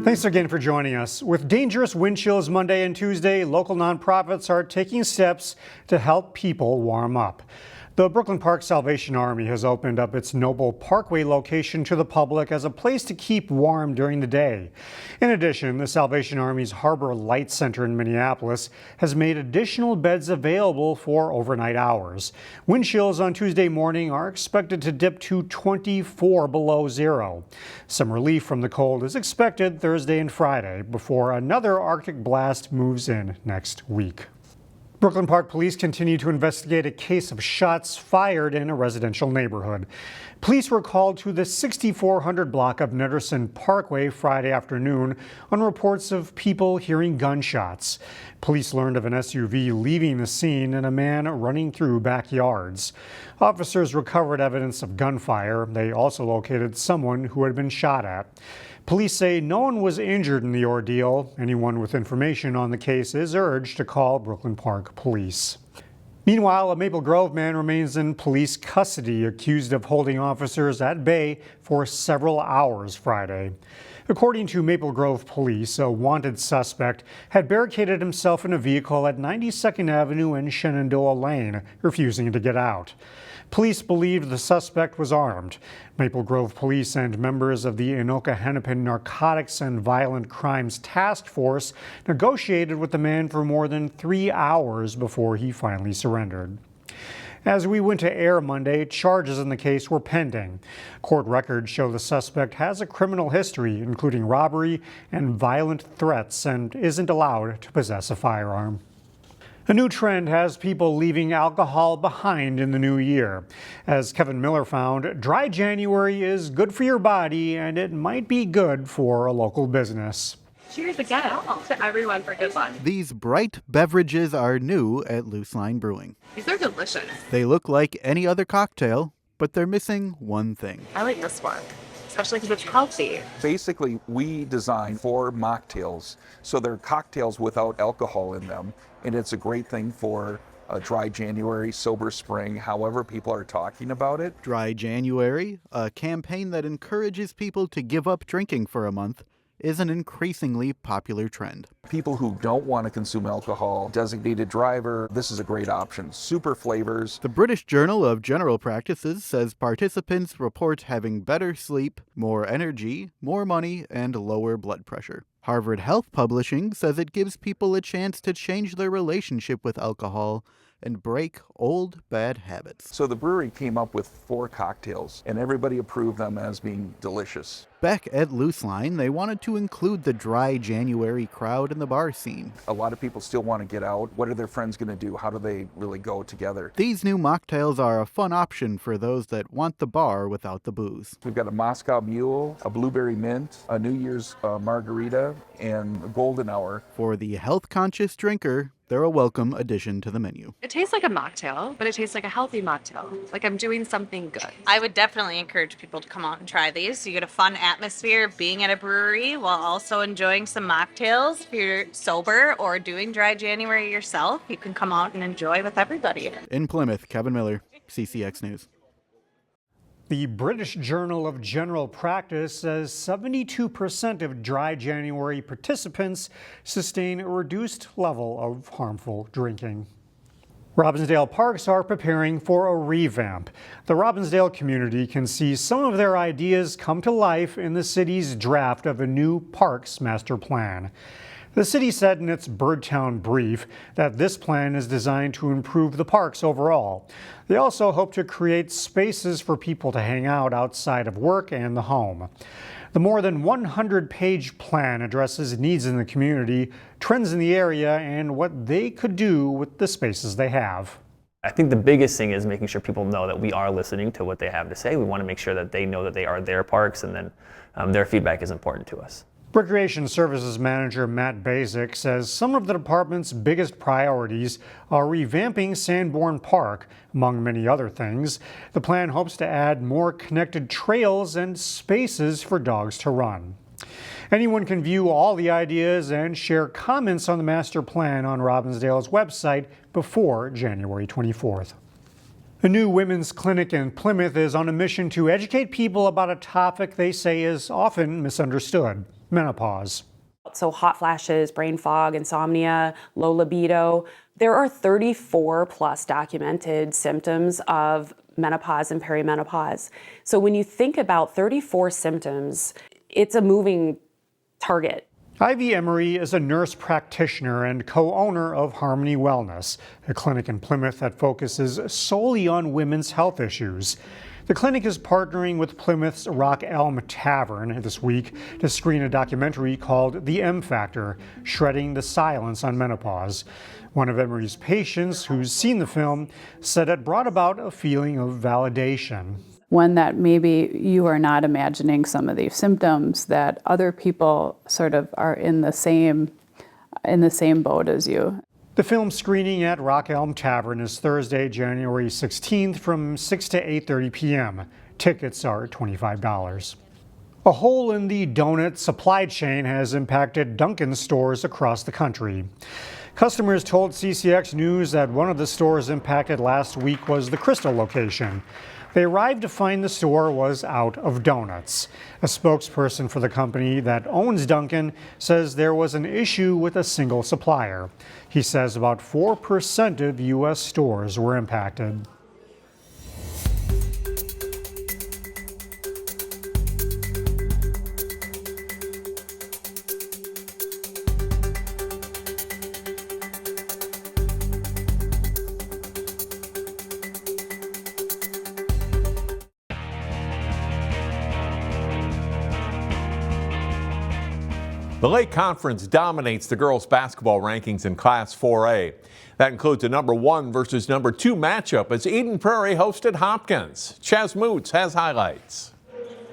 Thanks again for joining us. With dangerous wind chills Monday and Tuesday, local nonprofits are taking steps to help people warm up. The Brooklyn Park Salvation Army has opened up its Noble Parkway location to the public as a place to keep warm during the day. In addition, the Salvation Army's Harbor Light Center in Minneapolis has made additional beds available for overnight hours. Wind chills on Tuesday morning are expected to dip to 24 below zero. Some relief from the cold is expected Thursday and Friday before another Arctic blast moves in next week. Brooklyn Park Police continue to investigate a case of shots fired in a residential neighborhood. Police were called to the 6400 block of Nutterson Parkway Friday afternoon on reports of people hearing gunshots. Police learned of an SUV leaving the scene and a man running through backyards. Officers recovered evidence of gunfire. They also located someone who had been shot at. Police say no one was injured in the ordeal. Anyone with information on the case is urged to call Brooklyn Park Police. Meanwhile, a Maple Grove man remains in police custody, accused of holding officers at bay for several hours Friday. According to Maple Grove Police, a wanted suspect had barricaded himself in a vehicle at 92nd Avenue and Shenandoah Lane, refusing to get out. Police believed the suspect was armed. Maple Grove Police and members of the Anoka-Hennepin Narcotics and Violent Crimes Task Force negotiated with the man for more than 3 hours before he finally surrendered. As we went to air Monday, charges in the case were pending. Court records show the suspect has a criminal history, including robbery and violent threats, and isn't allowed to possess a firearm. A new trend has people leaving alcohol behind in the new year. As Kevin Miller found, dry January is good for your body, and it might be good for a local business. Cheers again to everyone for good luck. These bright beverages are new at Loose Line Brewing. These are delicious. They look like any other cocktail, but they're missing one thing. I like this one, especially because it's healthy. Basically, we design 4 mocktails, so they're cocktails without alcohol in them, and it's a great thing for a dry January, sober spring, however people are talking about it. Dry January, a campaign that encourages people to give up drinking for a month, is an increasingly popular trend. People who don't want to consume alcohol, designated driver, this is a great option. Super flavors. The British Journal of General Practices says participants report having better sleep, more energy, more money, and lower blood pressure. Harvard Health Publishing says it gives people a chance to change their relationship with alcohol and break old bad habits. So the brewery came up with 4 cocktails, and everybody approved them as being delicious. Back at Loose Line, they wanted to include the dry January crowd in the bar scene. A lot of people still want to get out. What are their friends going to do? How do they really go together? These new mocktails are a fun option for those that want the bar without the booze. We've got a Moscow Mule, a Blueberry Mint, a New Year's Margarita, and a Golden Hour. For the health-conscious drinker, they're a welcome addition to the menu. It tastes like a mocktail, but it tastes like a healthy mocktail. Like I'm doing something good. I would definitely encourage people to come out and try these. You get a fun atmosphere being at a brewery while also enjoying some mocktails. If you're sober or doing dry January yourself, you can come out and enjoy with everybody. In Plymouth, Kevin Miller, CCX News. The British Journal of General Practice says 72% of dry January participants sustain a reduced level of harmful drinking. Robbinsdale parks are preparing for a revamp. The Robbinsdale community can see some of their ideas come to life in the city's draft of a new parks master plan. The city said in its Birdtown brief that this plan is designed to improve the parks overall. They also hope to create spaces for people to hang out outside of work and the home. The more than 100-page plan addresses needs in the community, trends in the area, and what they could do with the spaces they have. I think the biggest thing is making sure people know that we are listening to what they have to say. We want to make sure that they know that they are their parks, and then their feedback is important to us. Recreation Services Manager Matt Basic says some of the department's biggest priorities are revamping Sanborn Park, among many other things. The plan hopes to add more connected trails and spaces for dogs to run. Anyone can view all the ideas and share comments on the master plan on Robbinsdale's website before January 24th. A new women's clinic in Plymouth is on a mission to educate people about a topic they say is often misunderstood: Menopause. So hot flashes, brain fog, insomnia, low libido. There are 34 plus documented symptoms of menopause and perimenopause. So when you think about 34 symptoms, it's a moving target. Ivy Emery is a nurse practitioner and co-owner of Harmony Wellness, a clinic in Plymouth that focuses solely on women's health issues. The clinic is partnering with Plymouth's Rock Elm Tavern this week to screen a documentary called The M Factor, Shredding the Silence on Menopause. One of Emery's patients who's seen the film said it brought about a feeling of validation. One that maybe you are not imagining some of these symptoms, that other people sort of are in the same boat as you. The film screening at Rock Elm Tavern is Thursday, January 16th from 6 to 8:30 p.m. Tickets are $25. A hole in the donut supply chain has impacted Dunkin stores across the country. Customers told CCX News that one of the stores impacted last week was the Crystal location. They arrived to find the store was out of donuts. A spokesperson for the company that owns Dunkin says there was an issue with a single supplier. He says about 4% of U.S. stores were impacted. The Lake Conference dominates the girls' basketball rankings in Class 4A. That includes a number 1 versus number 2 matchup as Eden Prairie hosted Hopkins. Chaz Moots has highlights.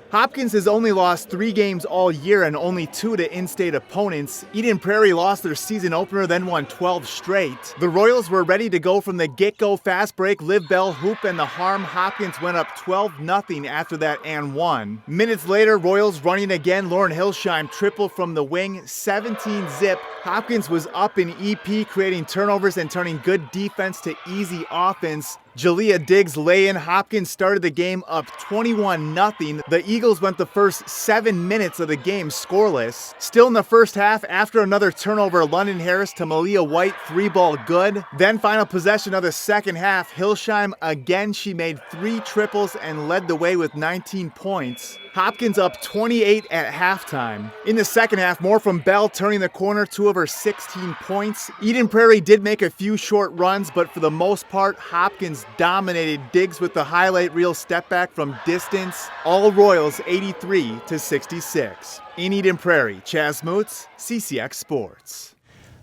Hopkins has only lost 3 games all year and only 2 to in-state opponents. Eden Prairie lost their season opener, then won 12 straight. The Royals were ready to go from the get-go. Fast break, Liv Bell, hoop, and the harm. Hopkins went up 12-0 after that and won. Minutes later, Royals running again. Lauren Hilsheim triple from the wing, 17-zip. Hopkins was up in EP, creating turnovers and turning good defense to easy offense. Jalea Diggs lay-in. Hopkins started the game up 21-0. The Eagles went the first 7 minutes of the game scoreless. Still in the first half, after another turnover, London Harris to Malia White, 3-ball good. Then final possession of the second half, Hilsheim again, she made 3 triples and led the way with 19 points. Hopkins up 28 at halftime. In the second half, more from Bell, turning the corner, 2 of her 16 points. Eden Prairie did make a few short runs, but for the most part, Hopkins dominated. Diggs with the highlight reel step back from distance. All Royals 83-66. In Eden Prairie, Chaz Moots, CCX Sports.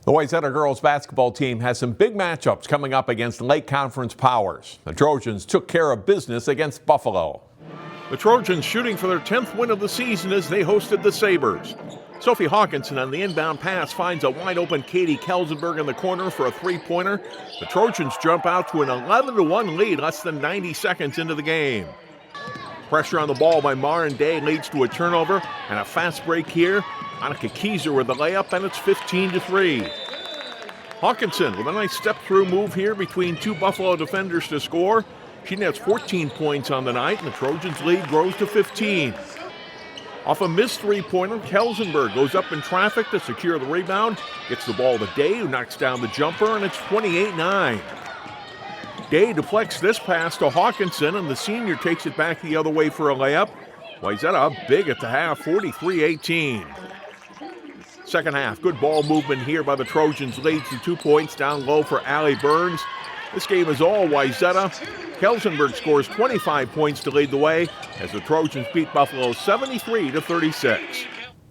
The Wayzata girls basketball team has some big matchups coming up against Lake Conference powers. The Trojans took care of business against Buffalo. The Trojans shooting for their 10th win of the season as they hosted the Sabres. Sophie Hawkinson on the inbound pass finds a wide-open Katie Kelsenberg in the corner for a three-pointer. The Trojans jump out to an 11-1 lead less than 90 seconds into the game. Pressure on the ball by Maren Day leads to a turnover and a fast break here. Annika Kieser with the layup, and it's 15-3. Hawkinson with a nice step-through move here between 2 Buffalo defenders to score. She nets 14 points on the night, and the Trojans' lead grows to 15. Off a missed three-pointer, Kelsenberg goes up in traffic to secure the rebound, gets the ball to Day, who knocks down the jumper, and it's 28-9. Day deflects this pass to Hawkinson, and the senior takes it back the other way for a layup. Wayzata up big at the half, 43-18. Second half, good ball movement here by the Trojans, leads to 2 points down low for Allie Burns. This game is all Wayzata. Kelsenberg scores 25 points to lead the way as the Trojans beat Buffalo 73-36.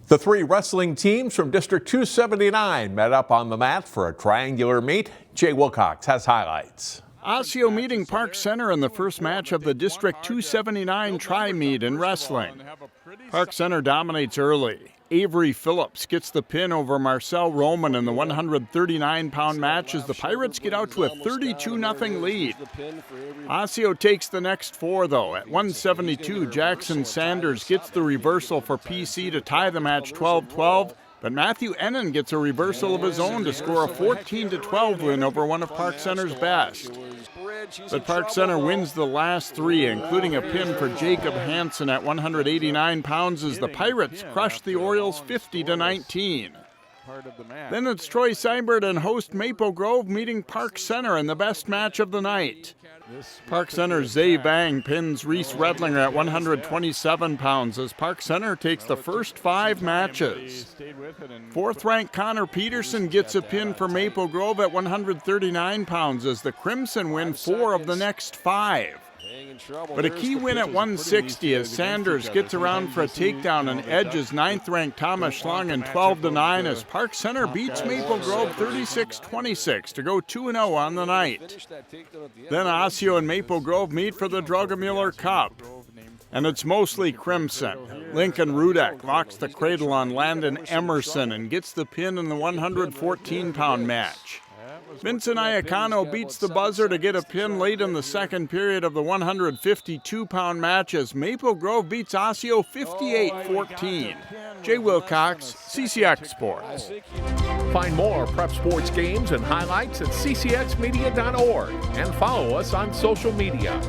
The 3 wrestling teams from District 279 met up on the mat for a triangular meet. Jay Wilcox has highlights. Osseo meeting Park Center in the first match of the District 279 tri-meet in wrestling. Park Center dominates early. Avery Phillips gets the pin over Marcel Roman in the 139-pound match as the Pirates get out to a 32-0 lead. Osseo takes the next 4, though. At 172, Jackson Sanders gets the reversal for PC to tie the match 12-12, but Matthew Ennan gets a reversal of his own to score a 14-12 win over one of Park Center's best. But Park Center wins the last three, including a pin for Jacob Hansen at 189 pounds as the Pirates crush the Orioles 50-19. Then it's Troy Seibert and host Maple Grove meeting Park Center in the best match of the night. Park Center's Zay Vang pins Reese Redlinger at 127 pounds as Park Center takes the first 5 matches. Fourth-ranked Connor Peterson gets a pin for Maple Grove at 139 pounds as the Crimson win 4 of the next 5. But a key win at 160 as Sanders gets around for a takedown and edges 9th-ranked Thomas Schlungen 12-9 as Park Center beats Maple Grove 36-26 to go 2-0 on the night. Then Osseo and Maple Grove meet for the Drogemuller Cup. And it's mostly Crimson. Lincoln Rudek locks the cradle on Landon Emerson and gets the pin in the 114-pound match. Vincent Iacano beats the buzzer to get a pin late in the second period of the 152-pound match as Maple Grove beats Osseo 58-14. Jay Wilcox, CCX Sports. Find more prep sports games and highlights at ccxmedia.org and follow us on social media.